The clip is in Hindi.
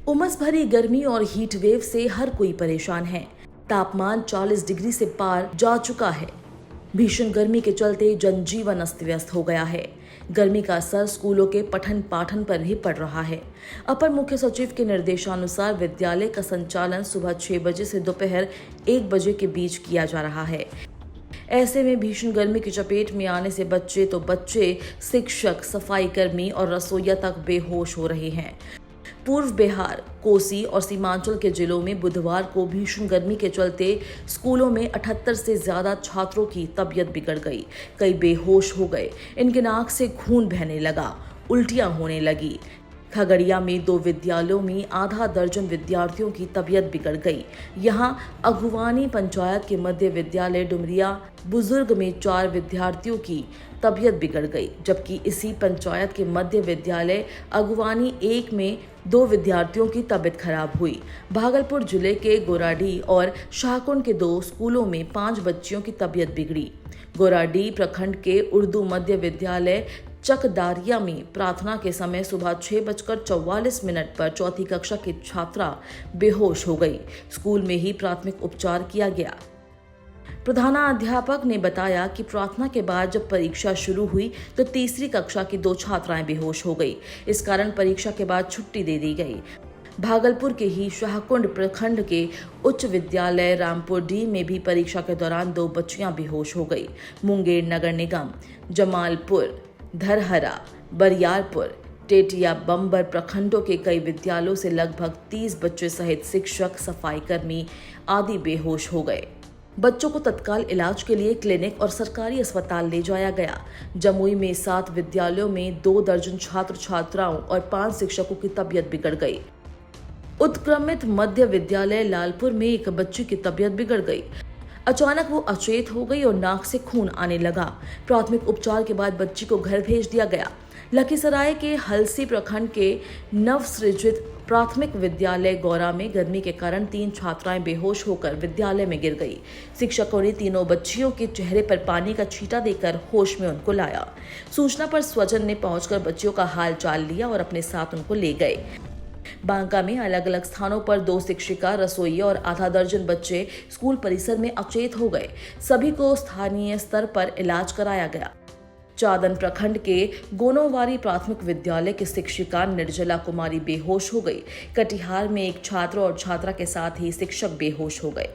उमस भरी गर्मी और हीट वेव से हर कोई परेशान है। तापमान 40 डिग्री से पार जा चुका है। भीषण गर्मी के चलते जनजीवन अस्त व्यस्त हो गया है। गर्मी का असर स्कूलों के पठन पाठन पर भी पड़ रहा है। अपर मुख्य सचिव के निर्देशानुसार विद्यालय का संचालन सुबह 6 बजे से दोपहर 1 बजे के बीच किया जा रहा है। ऐसे में भीषण गर्मी की चपेट में आने से बच्चे, शिक्षक, सफाई कर्मी और रसोइया तक बेहोश हो रहे हैं। पूर्व बिहार, कोसी और सीमांचल के जिलों में बुधवार को भीषण गर्मी के चलते स्कूलों में 78 से ज्यादा छात्रों की तबीयत बिगड़ गई। कई बेहोश हो गए। इनके नाक से खून बहने लगा, उल्टियां होने लगी। खगड़िया में 2 विद्यालयों में आधा दर्जन विद्यार्थियों की तबीयत बिगड़ गई। यहां अगुवानी पंचायत के मध्य विद्यालय डुमरिया बुजुर्ग में 4 विद्यार्थियों की तबीयत बिगड़ गई, जबकि इसी पंचायत के मध्य विद्यालय अगुवानी 1 में 2 विद्यार्थियों की तबीयत खराब हुई। भागलपुर जिले के गोराडीह और शाहकुंड के 2 स्कूलों में 5 बच्चियों की तबीयत बिगड़ी। गोराडीह प्रखंड के उर्दू मध्य विद्यालय चकदारिया में प्रार्थना के समय सुबह 6:44 पर 4th कक्षा की छात्रा बेहोश हो गई। स्कूल में ही प्राथमिक उपचार किया गया। प्रधानाध्यापक ने बताया कि प्रार्थना के बाद जब परीक्षा शुरू हुई तो 3री कक्षा की 2 छात्राएं बेहोश हो गई। इस कारण परीक्षा के बाद छुट्टी दे दी गई। भागलपुर के ही शाहकुंड प्रखंड के उच्च विद्यालय रामपुरडीह में भी परीक्षा के दौरान 2 बच्चियां बेहोश हो गई। मुंगेर नगर निगम, जमालपुर, धरहरा, बरियारपुर, टेटिया, बम्बर प्रखंडों के कई विद्यालयों से लगभग 30 बच्चे सहित शिक्षक, सफाई कर्मी आदि बेहोश हो गए। बच्चों को तत्काल इलाज के लिए क्लिनिक और सरकारी अस्पताल ले जाया गया। जमुई में 7 विद्यालयों में 2 दर्जन छात्र छात्राओं और 5 शिक्षकों की तबीयत बिगड़ गई। उत्क्रमित मध्य विद्यालय लालपुर में एक बच्ची की तबीयत बिगड़ गई। अचानक वो अचेत हो गई और नाक से खून आने लगा। प्राथमिक उपचार के बाद बच्ची को घर भेज दिया गया। लखीसराय के हलसी प्रखंड के नवसृजित प्राथमिक विद्यालय गौरा में गर्मी के कारण 3 छात्राएं बेहोश होकर विद्यालय में गिर गई। शिक्षकों ने तीनों बच्चियों के चेहरे पर पानी का छींटा देकर होश में उनको लाया। सूचना पर स्वजन ने पहुंचकर बच्चियों का हाल चाल लिया और अपने साथ उनको ले गए। बांका में अलग अलग स्थानों पर 2 शिक्षिका, रसोइया और आधा दर्जन बच्चे स्कूल परिसर में अचेत हो गए। सभी को स्थानीय स्तर पर इलाज कराया गया। चादन प्रखंड के गोनोवारी प्राथमिक विद्यालय की शिक्षिका निर्जला कुमारी बेहोश हो गई। कटिहार में एक छात्र और छात्रा के साथ ही शिक्षक बेहोश हो गए।